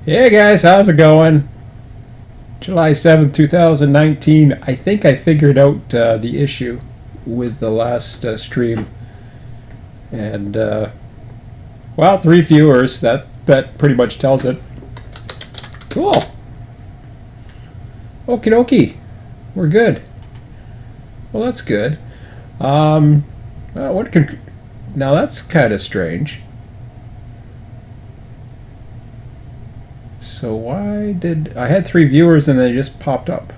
Hey guys, how's it going? July 7th, 2019. I think I figured out the issue with the last stream. And, well, 3 viewers. That pretty much tells it. Cool. Okie dokie. We're good. Well, that's good. What can. Now that's kind of strange. So why did I had 3 viewers and they just popped off?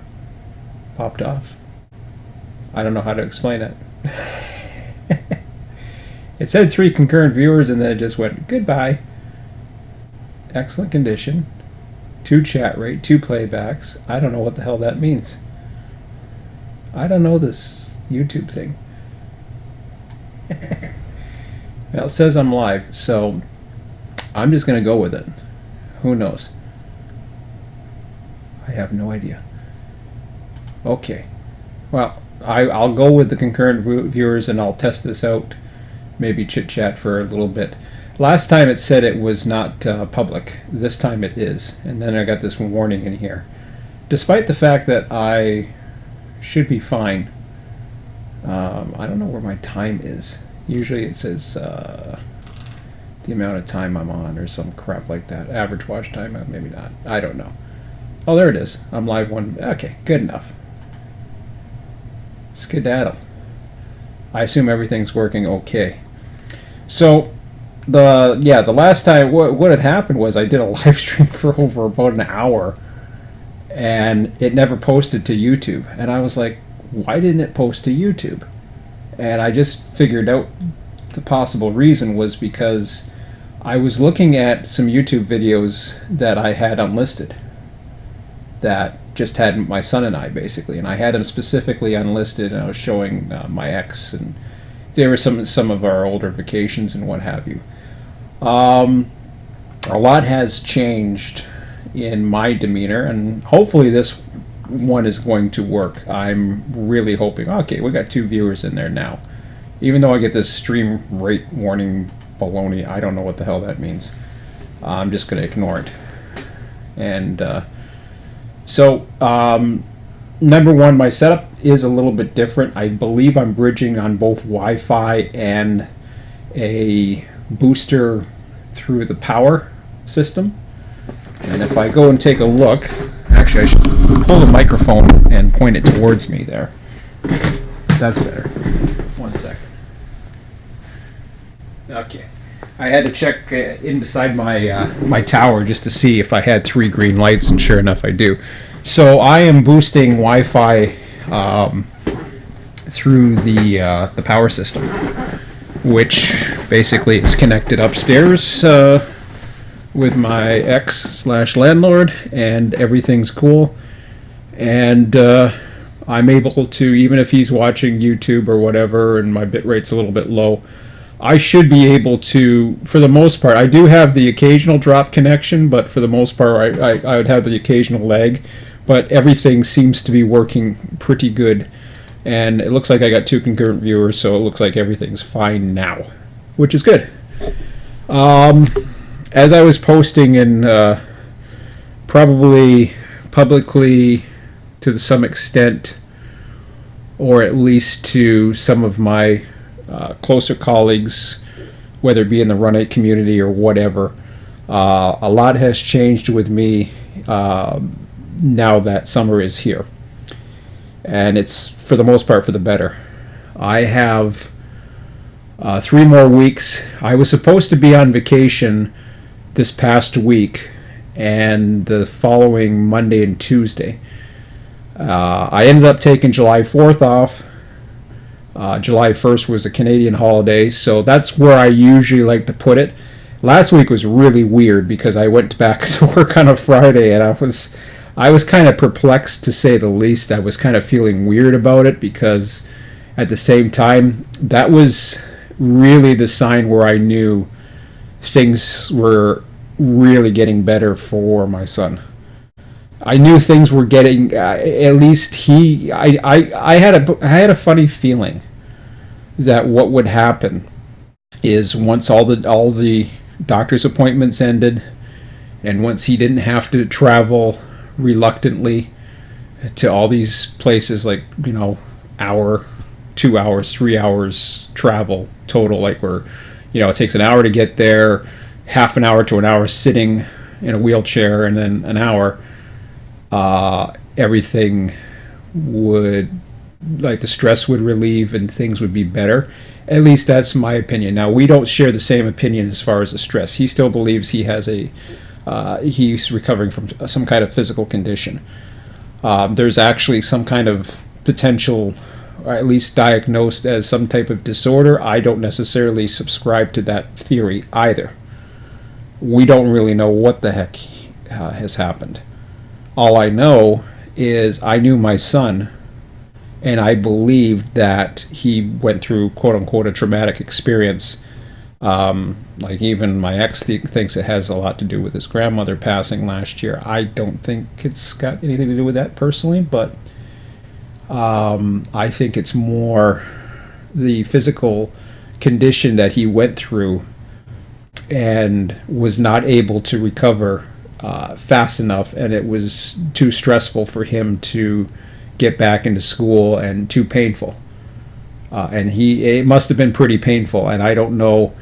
I don't know how to explain it. It said 3 concurrent viewers and then it just went goodbye. Excellent condition. 2 chat rate, 2 playbacks. I don't know what the hell that means. I don't know this YouTube thing. Well, it says I'm live, so I'm just gonna go with it. Who knows? I have no idea. Okay. Well, I'll go with the concurrent viewers and I'll test this out. Maybe chit chat for a little bit. Last time it said it was not public. This time it is. And then I got this warning in here. Despite the fact that I should be fine. I don't know where my time is. Usually it says the amount of time I'm on or some crap like that. Average watch time, maybe not. I don't know. Oh, there it is. I'm live one. Okay, good enough. Skedaddle. I assume everything's working okay. So, the last time, what had happened was I did a live stream for over about an hour, and it never posted to YouTube. And I was like, why didn't it post to YouTube? And I just figured out the possible reason was because I was looking at some YouTube videos that I had unlisted that just had my son and I, basically, and I had them specifically unlisted, and I was showing my ex, and there were some of our older vacations and what have you. A lot has changed in my demeanor, and hopefully this one is going to work. I'm really hoping. Okay, we got 2 viewers in there now. Even though I get this stream rate warning baloney, I don't know what the hell that means. I'm just going to ignore it. And so, number one, my setup is a little bit different. I believe I'm bridging on both Wi-Fi and a booster through the power system. And if I go and take a look, actually I should pull the microphone and point it towards me there. That's better. 1 second. Okay. I had to check in beside my tower just to see if I had 3 green lights, and sure enough I do. So I am boosting Wi-Fi through the power system, which basically is connected upstairs with my ex/landlord, and everything's cool. And I'm able to, even if he's watching YouTube or whatever and my bit rate's a little bit low, I should be able to, for the most part. I do have the occasional drop connection, but for the most part I would have the occasional lag, but everything seems to be working pretty good. And it looks like I got 2 concurrent viewers, so it looks like everything's fine now, which is good. As I was posting in probably publicly to some extent, or at least to some of my closer colleagues, whether it be in the Run 8 community or whatever, a lot has changed with me now that summer is here. And it's, for the most part, for the better. I have 3 more weeks. I was supposed to be on vacation this past week and the following Monday and Tuesday. I ended up taking July 4th off. July 1st was a Canadian holiday, so that's where I usually like to put it. Last week was really weird because I went back to work on a Friday, and I was kind of perplexed, to say the least. I was kind of feeling weird about it because at the same time, that was really the sign where I knew things were really getting better for my son. I knew things were getting, at least I had a funny feeling that what would happen is once all the doctor's appointments ended And once he didn't have to travel reluctantly to all these places, like, hour, 2 hours, 3 hours travel total, like where, it takes an hour to get there, half an hour to an hour sitting in a wheelchair, and then an hour, everything would, like, the stress would relieve and things would be better. At least that's my opinion. Now, we don't share the same opinion as far as the stress. He still believes he has he's recovering from some kind of physical condition. There's actually some kind of potential, or at least diagnosed as some type of disorder. I don't necessarily subscribe to that theory either. We don't really know what the heck has happened. All I know is I knew my son, and I believed that he went through, quote unquote, a traumatic experience. Like, even my ex thinks it has a lot to do with his grandmother passing last year. I don't think it's got anything to do with that personally, but I think it's more the physical condition that he went through and was not able to recover fast enough, and it was too stressful for him to get back into school and too painful. And it must have been pretty painful, and I don't know.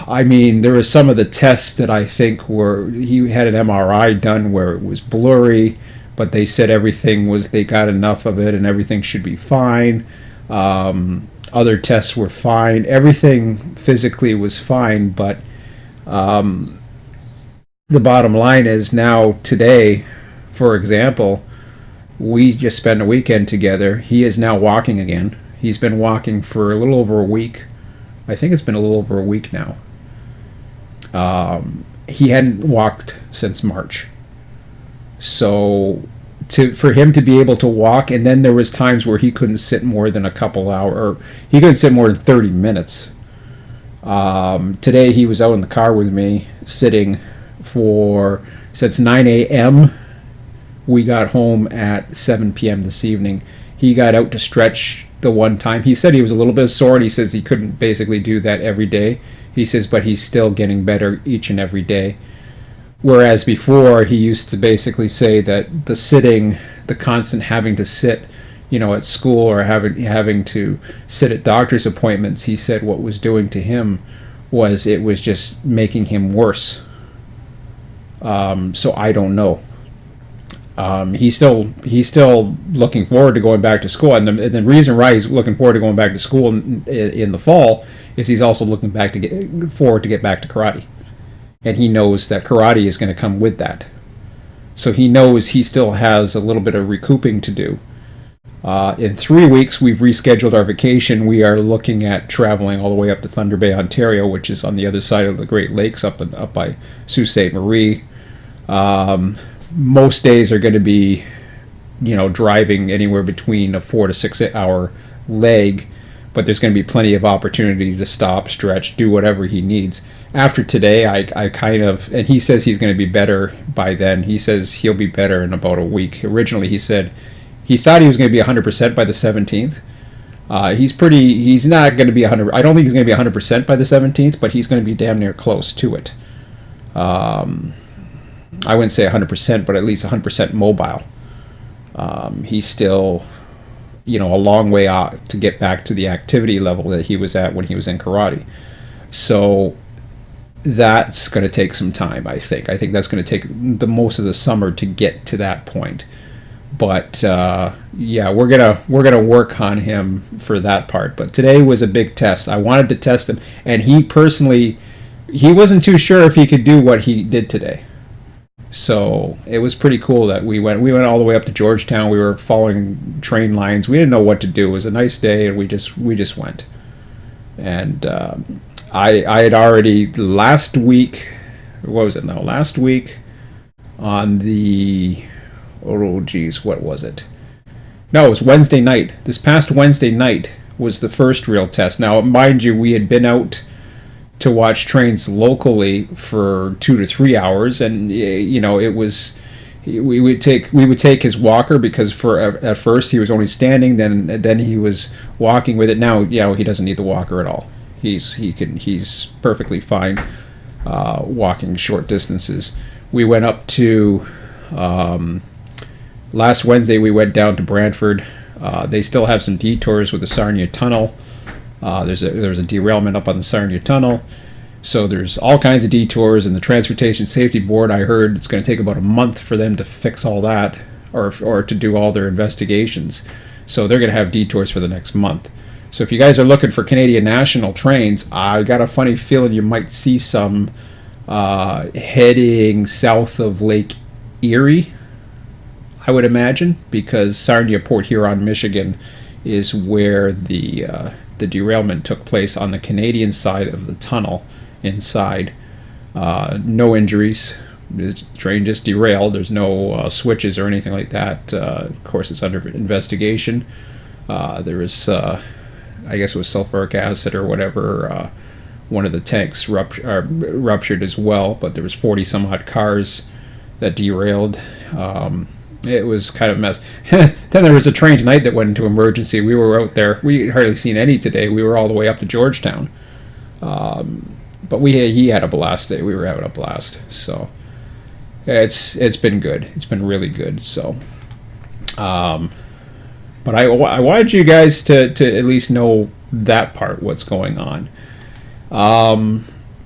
I mean, there were some of the tests that I think he had an MRI done where it was blurry, but they said they got enough of it and everything should be fine. Other tests were fine. Everything physically was fine, but the bottom line is now today, for example, we just spent a weekend together. He is now walking again. He's been walking for a little over a week. I think it's been a little over a week now. He hadn't walked since March. So for him to be able to walk, and then there was times where he couldn't sit more than a couple hours, or he couldn't sit more than 30 minutes. Today he was out in the car with me, sitting since 9 a.m. We got home at 7 p.m. this evening. He got out to stretch the one time. He said he was a little bit sore, and he says he couldn't basically do that every day. He says, but he's still getting better each and every day. Whereas before, he used to basically say that the sitting, the constant having to sit, at school, or having to sit at doctor's appointments, he said what was doing to him was it was just making him worse. So I don't know. He's still looking forward to going back to school, and the reason why he's looking forward to going back to school in the fall is he's also looking forward to get back to karate, and he knows that karate is going to come with that. So he knows he still has a little bit of recouping to do. In 3 weeks, we've rescheduled our vacation. We are looking at traveling all the way up to Thunder Bay, Ontario, which is on the other side of the Great Lakes, up by Sault Ste. Marie. Most days are going to be, driving anywhere between a 4 to 6 hour leg, but there's going to be plenty of opportunity to stop, stretch, do whatever he needs. After today, I kind of, and he says he's going to be better by then. He says he'll be better in about a week. Originally, he said he thought he was going to be 100% by the 17th. He's not going to be 100. I don't think he's going to be 100% by the 17th, but he's going to be damn near close to it. I wouldn't say 100%, but at least 100% mobile. He's still, a long way out to get back to the activity level that he was at when he was in karate. So that's going to take some time, I think. I think that's going to take the most of the summer to get to that point. But yeah, we're gonna work on him for that part. But today was a big test. I wanted to test him, and he wasn't too sure if he could do what he did today. So it was pretty cool that we went all the way up to Georgetown. We were following train lines. We didn't know what to do. It was a nice day, and we just went. And I had already last week. What was it now? Last week on the what was it? No, it was Wednesday night. This past Wednesday night was the first real test. Now, mind you, we had been out to watch trains locally for 2 to 3 hours, and it was we would take his walker, because at first he was only standing, then he was walking with it. Now he doesn't need the walker at all. He's perfectly fine. walking short distances. We went up to last Wednesday. We went down to Brantford. They still have some detours with the Sarnia Tunnel. There was a derailment up on the Sarnia Tunnel. So there's all kinds of detours, and the Transportation Safety Board, I heard it's going to take about a month for them to fix all that, or to do all their investigations. So they're going to have detours for the next month. So if you guys are looking for Canadian National trains, I got a funny feeling you might see some heading south of Lake Erie, I would imagine, because Sarnia, Port Huron, Michigan is where the derailment took place on the Canadian side of the tunnel inside. No injuries. The train just derailed. There's no switches or anything like that. Of course, it's under investigation. There was, I guess it was sulfuric acid or whatever. One of the tanks ruptured as well, but there was 40 some odd cars that derailed. It was kind of a mess. Then there was a train tonight that went into emergency. We were out there. We hardly seen any today. We were all the way up to Georgetown. But he had a blast day. We were having a blast. So it's been good. It's been really good. So, but I wanted you guys to at least know that part, what's going on.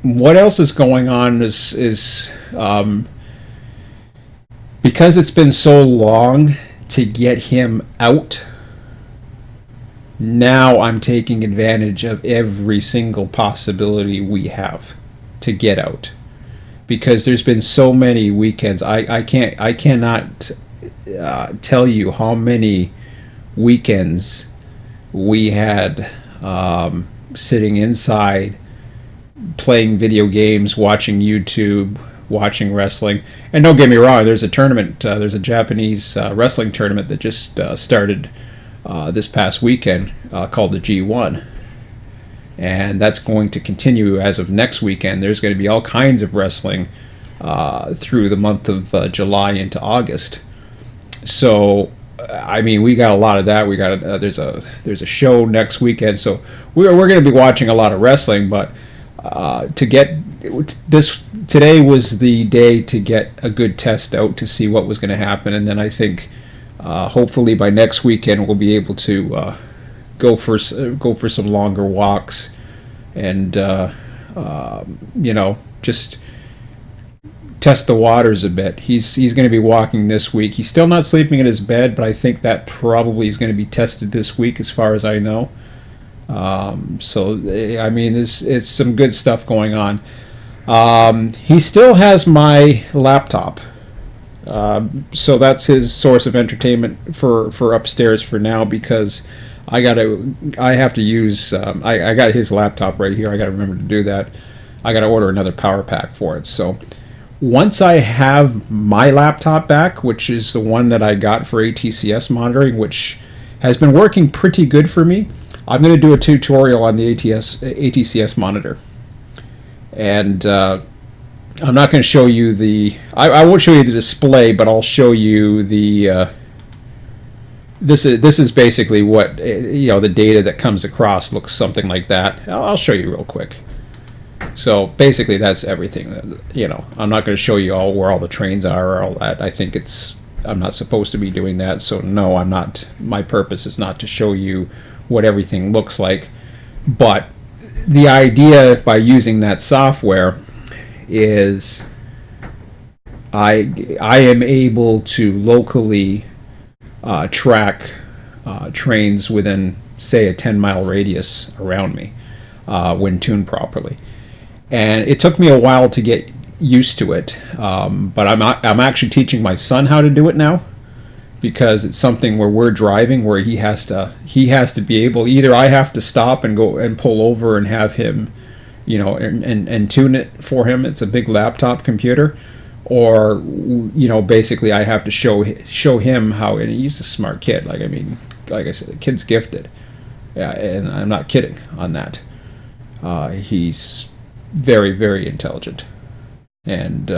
What else is going on is because it's been so long to get him out, now I'm taking advantage of every single possibility we have to get out. Because there's been so many weekends. I cannot tell you how many weekends we had sitting inside playing video games, watching YouTube, watching wrestling. And don't get me wrong, there's a tournament, there's a Japanese wrestling tournament that just started this past weekend called the G1. And that's going to continue as of next weekend. There's going to be all kinds of wrestling through the month of July into August. So, I mean, we got a lot of that. We got there's a show next weekend, so we're going to be watching a lot of wrestling. But to get this, today was the day to get a good test out to see what was going to happen, and then I think hopefully by next weekend we'll be able to go for some longer walks, and just test the waters a bit. He's going to be walking this week. He's still not sleeping in his bed, but I think that probably is going to be tested this week, as far as I know. So I mean, it's some good stuff going on. He still has my laptop. So that's his source of entertainment for upstairs for now, because I have to use, I got his laptop right here. I got to remember to do that. I got to order another power pack for it. So once I have my laptop back, which is the one that I got for ATCS monitoring, which has been working pretty good for me, I'm going to do a tutorial on the ATCS monitor. And I'm not going to show you I won't show you the display, but I'll show you the this is basically what the data that comes across looks something like that. I'll show you real quick. So basically that's everything. I'm not going to show you where all the trains are or all that. I think I'm not supposed to be doing that, so no, I'm not. My purpose is not to show you what everything looks like, but the idea by using that software is I am able to locally track trains within, say, a 10-mile radius around me when tuned properly. And it took me a while to get used to it, but I'm actually teaching my son how to do it now, because it's something where we're driving, where he has to be able, either I have to stop and go and pull over and have him, and tune it for him. It's a big laptop computer, or basically I have to show him how. And he's a smart kid. Like I said, the kid's gifted. Yeah, and I'm not kidding on that. He's very, very intelligent, and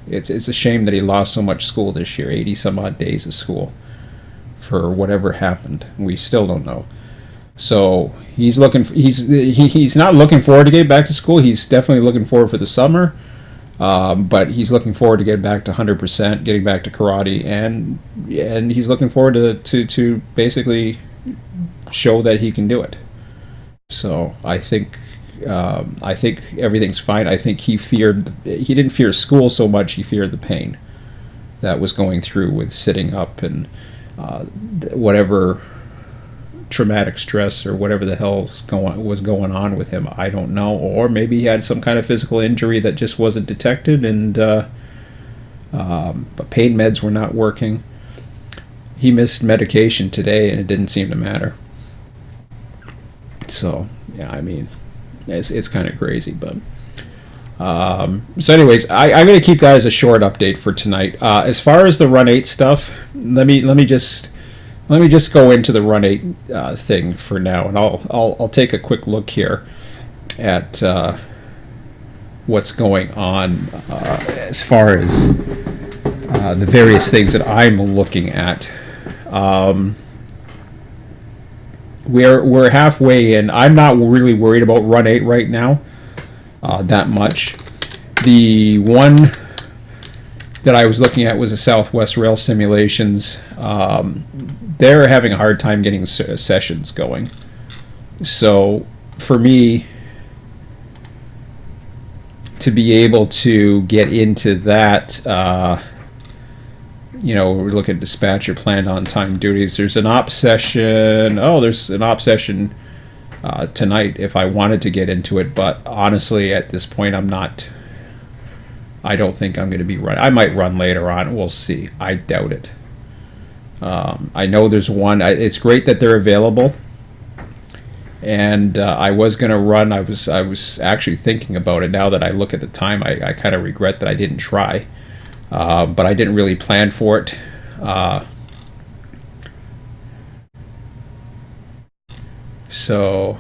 it's a shame that he lost so much school this year, 80 some odd days of school, for whatever happened. We still don't know. So he's not looking forward to getting back to school. He's definitely looking forward for the summer, but he's looking forward to getting back to 100%, getting back to karate, and he's looking forward to basically show that he can do it. So I think everything's fine. I think he didn't fear school so much. He feared the pain that was going through with sitting up and whatever traumatic stress or whatever the hell was going on with him. I don't know, or maybe he had some kind of physical injury that just wasn't detected, and but pain meds were not working. He missed medication today, and it didn't seem to matter. So yeah, I mean, it's kind of crazy, but so anyways, I'm going to keep that as a short update for tonight. As far as the Run 8 stuff, let me just go into the Run 8 thing for now, and I'll take a quick look here at what's going on as far as the various things that I'm looking at. We're halfway in. I'm not really worried about Run 8 right now that much. The one that I was looking at was the Southwest Rail Simulations. They're having a hard time getting sessions going. So for me to be able to get into that, we're looking at dispatcher planned on time duties. There's an op session. Oh, there's an op session tonight if I wanted to get into it. But honestly, at this point, I don't think I'm going to be running. I might run later on. We'll see. I doubt it. I know there's one. It's great that they're available. And I was going to run. I was actually thinking about it. Now that I look at the time, I kind of regret that I didn't try. But I didn't really plan for it. So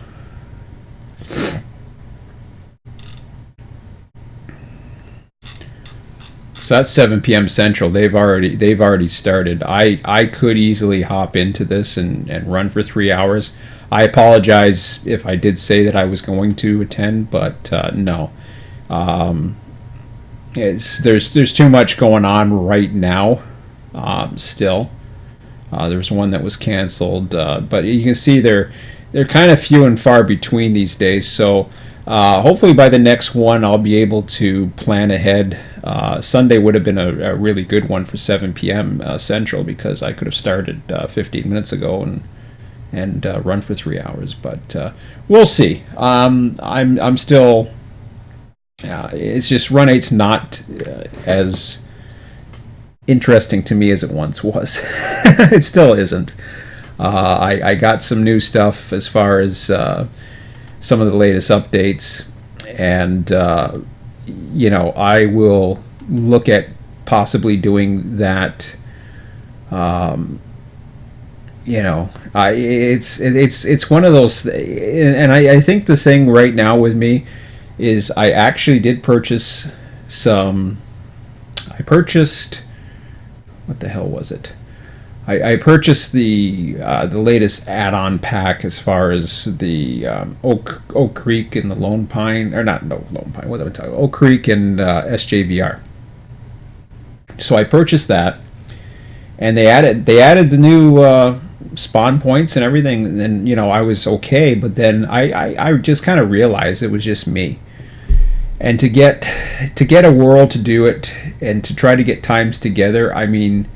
that's 7 p.m. Central. They've already started. I could easily hop into this and run for 3 hours. I apologize if I did say that I was going to attend, but no. There's too much going on right now. Still, there's one that was canceled, but you can see they're kind of few and far between these days. So hopefully by the next one I'll be able to plan ahead. Sunday would have been a really good one for 7 p.m. Central, because I could have started 15 minutes ago and run for 3 hours. But we'll see. I'm still. It's just Run 8's not as interesting to me as it once was. It still isn't. I got some new stuff as far as some of the latest updates, and I will look at possibly doing that. It's one of those, and I think the thing right now with me is I actually did purchase some. I purchased, what the hell was it? I purchased the latest add-on pack as far as the Oak Creek and the Lone Pine, or not Lone Pine. What am I talking about? Oak Creek and SJVR. So I purchased that, and they added the new spawn points and everything. And I was okay, but then I just kind of realized it was just me. And to get a world to do it and to try to get times together, I mean,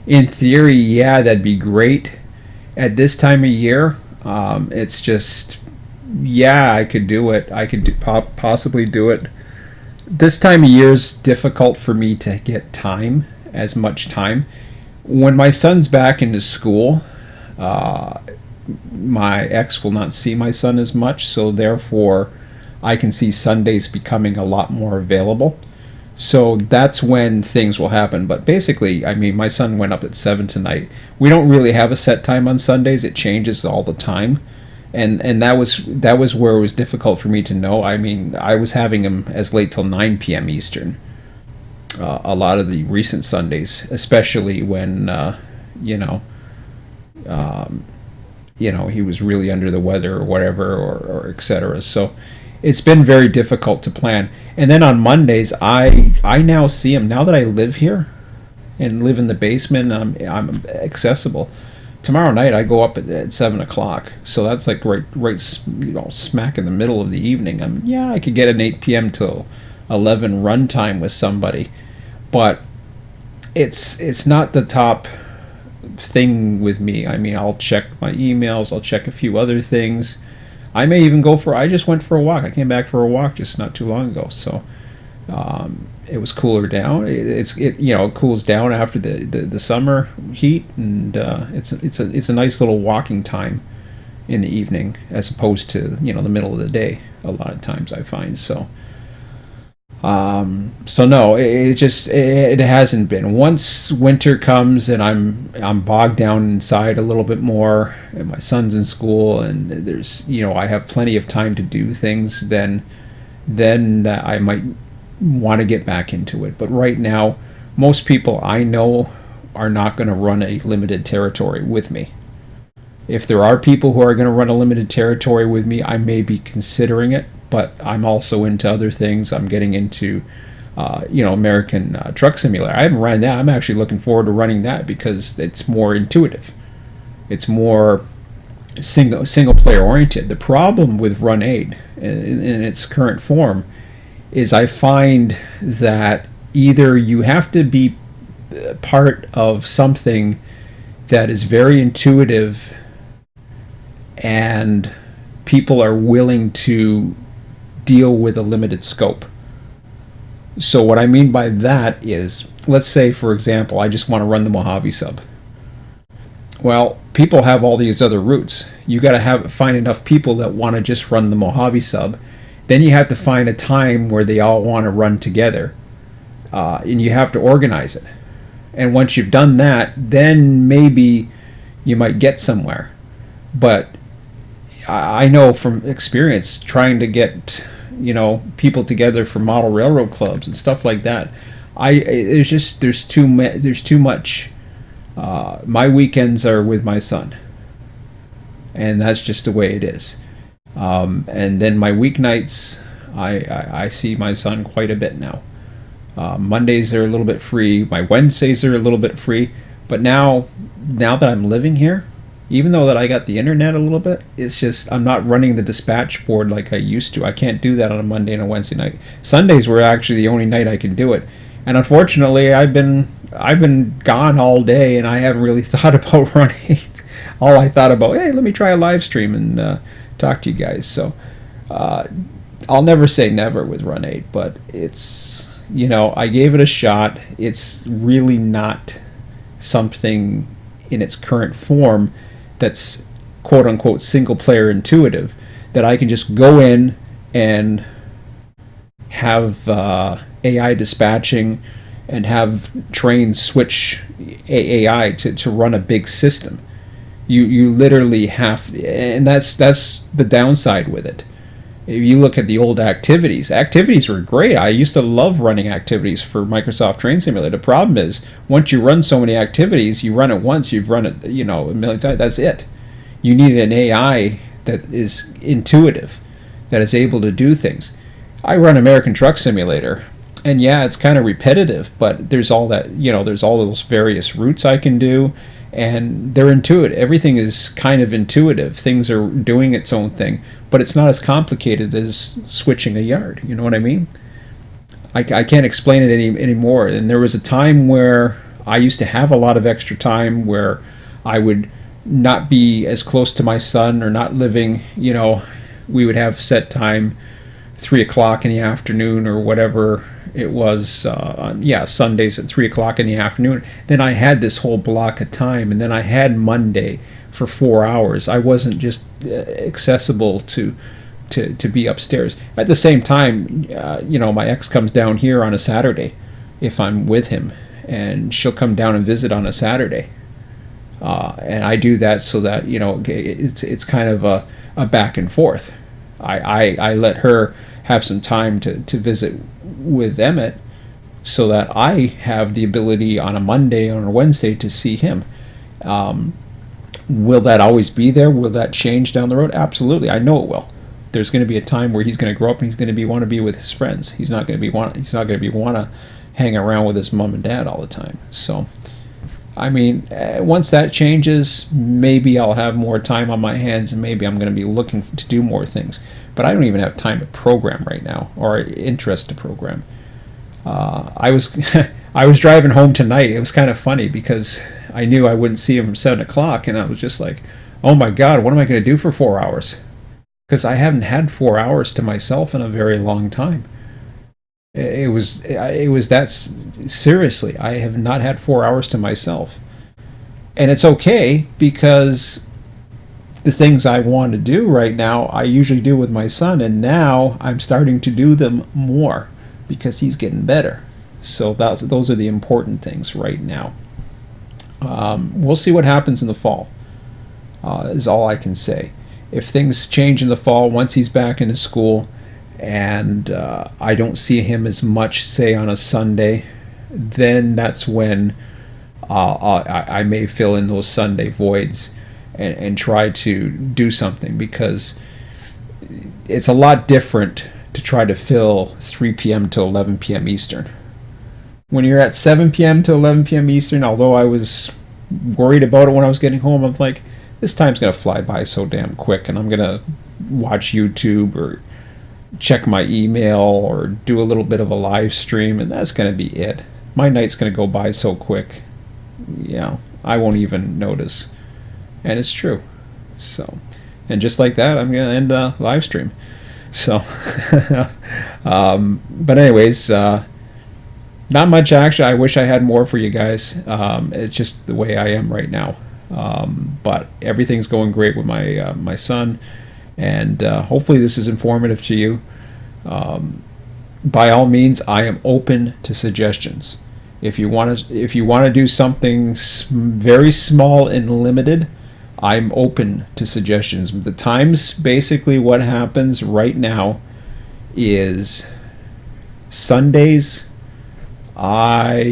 in theory, yeah, that'd be great. At this time of year, it's just, yeah, I could do it. I could possibly do it. This time of year is difficult for me to get as much time. When my son's back into school, my ex will not see my son as much, so therefore I can see Sundays becoming a lot more available. So that's when things will happen. But basically, I mean, my son went up at 7 tonight. We don't really have a set time on Sundays. It changes all the time. And that was where it was difficult for me to know. I mean, I was having him as late till 9 p.m. Eastern. A lot of the recent Sundays, especially when, he was really under the weather or whatever, or etc. So it's been very difficult to plan. And then on Mondays, I now see him now that I live here and live in the basement. I'm accessible. Tomorrow night I go up at 7 o'clock, so that's like right smack in the middle of the evening. I could get an 8 p.m. till 11 run time with somebody, but it's not the top thing with me. I mean, I'll check my emails, I'll check a few other things. I may even I just went for a walk. I came back for a walk just not too long ago, so it was cooler down. It cools down after the summer heat, and it's a nice little walking time in the evening as opposed to the middle of the day. A lot of times I find so. So no, it hasn't been. Once winter comes and I'm bogged down inside a little bit more, and my son's in school, and there's I have plenty of time to do things, then that I might want to get back into it. But right now, most people I know are not going to run a limited territory with me. If there are people who are going to run a limited territory with me, I may be considering it, but I'm also into other things. I'm getting into, American Truck Simulator. I haven't run that. I'm actually looking forward to running that because it's more intuitive. It's more single player oriented. The problem with Run-Aid in its current form is I find that either you have to be part of something that is very intuitive and people are willing to deal with a limited scope. So what I mean by that is, let's say, for example, I just want to run the Mojave sub. Well, people have all these other routes. You got to find enough people that want to just run the Mojave sub. Then you have to find a time where they all want to run together, and you have to organize it. And once you've done that, then maybe you might get somewhere. But I know from experience, trying to get people together for model railroad clubs and stuff like that, there's too much. My weekends are with my son, and that's just the way it is. And then my weeknights, I see my son quite a bit now. Mondays are a little bit free. My Wednesdays are a little bit free. But now that I'm living here, even though that I got the internet a little bit, it's just I'm not running the dispatch board like I used to. I can't do that on a Monday and a Wednesday night. Sundays were actually the only night I can do it. And unfortunately, I've been gone all day, and I haven't really thought about running. All I thought about, hey, let me try a live stream and talk to you guys. So I'll never say never with Run-Aid, but it's I gave it a shot. It's really not something in its current form that's quote unquote single player intuitive that I can just go in and have AI dispatching and have trains switch AI to run a big system. You literally have, and that's the downside with it. If you look at the old activities were great. I used to love running activities for Microsoft Train Simulator. The problem is, once you run so many activities, you run it once, you've run it, a million times, that's it. You need an AI that is intuitive, that is able to do things. I run American Truck Simulator, and yeah, it's kind of repetitive, but there's all that, there's all those various routes I can do, and they're intuitive. Everything is kind of intuitive. Things are doing its own thing, but it's not as complicated as switching a yard. You know what I mean? I can't explain it anymore. And there was a time where I used to have a lot of extra time where I would not be as close to my son or not living, we would have set time, 3 o'clock in the afternoon or whatever it was, Sundays at 3 o'clock in the afternoon. Then I had this whole block of time, and then I had Monday for 4 hours. I wasn't just accessible to be upstairs. At the same time, my ex comes down here on a Saturday if I'm with him, and she'll come down and visit on a Saturday. And I do that so that, it's kind of a back and forth. I let her have some time to visit with Emmett so that I have the ability on a Monday or a Wednesday to see him. Will that always be there? Will that change down the road? Absolutely. I know it will. There's going to be a time where he's going to grow up and he's going to want to be with his friends. He's not going to want to hang around with his mom and dad all the time. So, I mean, once that changes, maybe I'll have more time on my hands and maybe I'm going to be looking to do more things. But I don't even have time to program right now, or interest to program. I was I was driving home tonight. It was kind of funny because I knew I wouldn't see him from 7 o'clock, and I was just like, oh my God, what am I going to do for 4 hours? Because I haven't had 4 hours to myself in a very long time. It was that seriously. I have not had 4 hours to myself, and it's okay because the things I want to do right now, I usually do with my son, and now I'm starting to do them more because he's getting better. So those are the important things right now. We'll see what happens in the fall, is all I can say. If things change in the fall, once he's back into school, and I don't see him as much, say, on a Sunday, then that's when I may fill in those Sunday voids and try to do something, because it's a lot different to try to fill 3 p.m. to 11 p.m. Eastern. When you're at 7 p.m. to 11 p.m. Eastern, although I was worried about it when I was getting home, I'm like, this time's going to fly by so damn quick, and I'm going to watch YouTube or check my email or do a little bit of a live stream, and that's going to be it. My night's going to go by so quick, I won't even notice. And it's true. So, and just like that, I'm going to end the live stream. So, but anyways, not much action. I wish I had more for you guys. It's just the way I am right now. But everything's going great with my son, and hopefully this is informative to you. By all means, I am open to suggestions. If you want to do something very small and limited, I'm open to suggestions. The times, basically what happens right now is Sundays are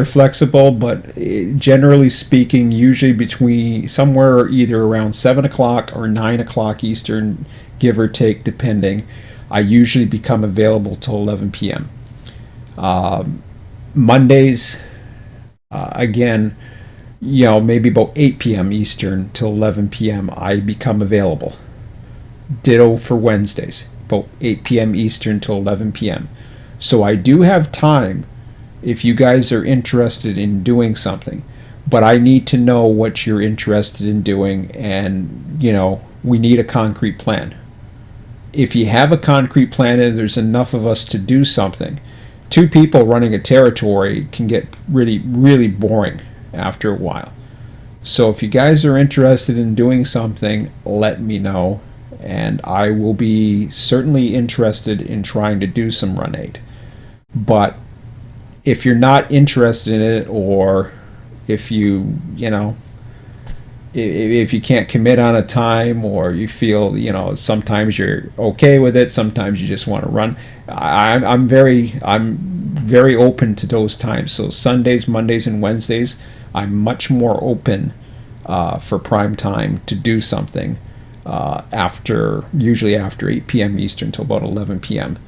flexible, but generally speaking, usually between somewhere either around 7 o'clock or 9 o'clock Eastern, give or take, depending, I usually become available till 11 p.m. Mondays, again, maybe about 8 p.m. Eastern till 11 p.m. I become available. Ditto for Wednesdays, about 8 p.m. Eastern till 11 p.m. So I do have time if you guys are interested in doing something, but I need to know what you're interested in doing, and we need a concrete plan. If you have a concrete plan and there's enough of us to do something, 2 people running a territory can get really, really boring after a while. So if you guys are interested in doing something, let me know, and I will be certainly interested in trying to do some Run 8. But if you're not interested in it, or if if you can't commit on a time, or you feel sometimes you're okay with it, sometimes you just want to run, I'm very open to those times. So Sundays, Mondays, and Wednesdays, I'm much more open for prime time to do something usually after 8 p.m. Eastern till about 11 p.m.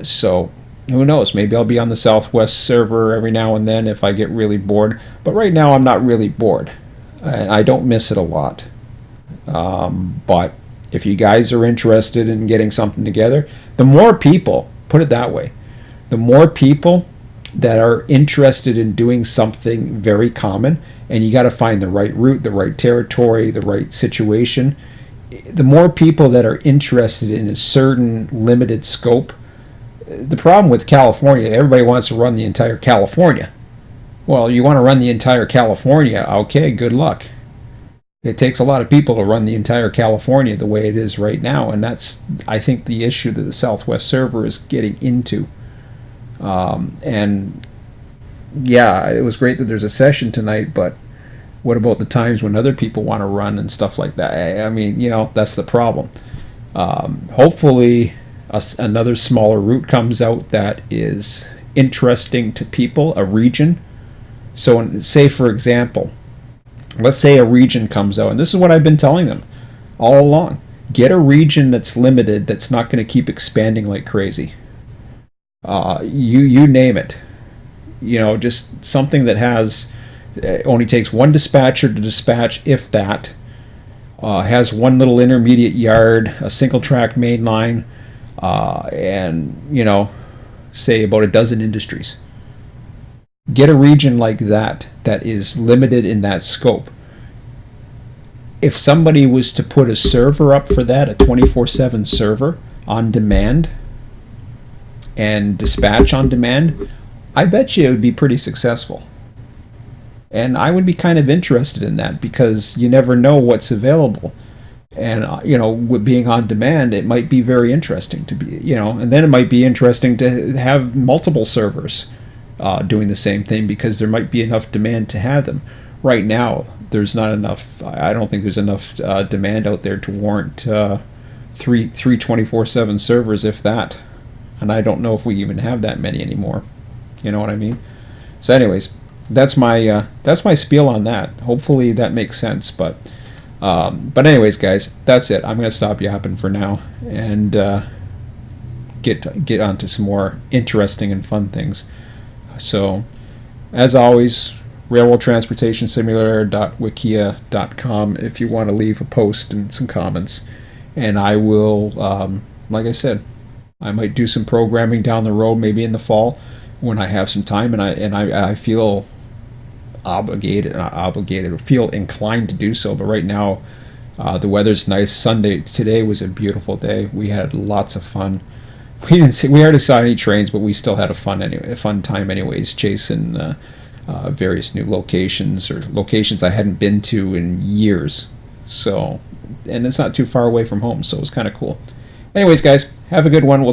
So who knows? Maybe I'll be on the Southwest server every now and then if I get really bored. But right now I'm not really bored, and I don't miss it a lot. But if you guys are interested in getting something together, the more people, put it that way, the more people that are interested in doing something very common, and you got to find the right route, the right territory, the right situation. The more people that are interested in a certain limited scope. The problem with California, everybody wants to run the entire California. Well, you want to run the entire California, okay, good luck. It takes a lot of people to run the entire California the way it is right now, and that's, I think, the issue that the Southwest server is getting into. And yeah, it was great that there's a session tonight, but what about the times when other people want to run and stuff like that? I mean, that's the problem. Hopefully another smaller route comes out that is interesting to people, a region. So say, for example, let's say a region comes out, and this is what I've been telling them all along. Get a region that's limited, that's not going to keep expanding like crazy. You name it. Just something that has only takes one dispatcher to dispatch, if that. Has one little intermediate yard, a single track main line, and say about a dozen industries. Get a region like that that is limited in that scope. If somebody was to put a server up for that, a 24/7 server on demand and dispatch on demand, I bet you it would be pretty successful. And I would be kind of interested in that because you never know what's available. And with being on demand, it might be very interesting to be, and then it might be interesting to have multiple servers doing the same thing because there might be enough demand to have them. Right now, there's not enough. I don't think there's enough demand out there to warrant three 24/7 servers, if that. And I don't know if we even have that many anymore. You know what I mean? So, anyways, that's my spiel on that. Hopefully that makes sense. But anyways, guys, that's it. I'm gonna stop yapping for now and get on to some more interesting and fun things. So, as always, railroadtransportationsimulator.wikia.com if you want to leave a post and some comments. And I will, like I said, I might do some programming down the road, maybe in the fall when I have some time and I feel feel inclined to do so. But right now, the weather's nice. Sunday today was a beautiful day. We had lots of fun. We hardly saw any trains, but we still had a fun time anyways, chasing various new locations or locations I hadn't been to in years. So, and it's not too far away from home, so it was kind of cool. Anyways, guys, have a good one. We'll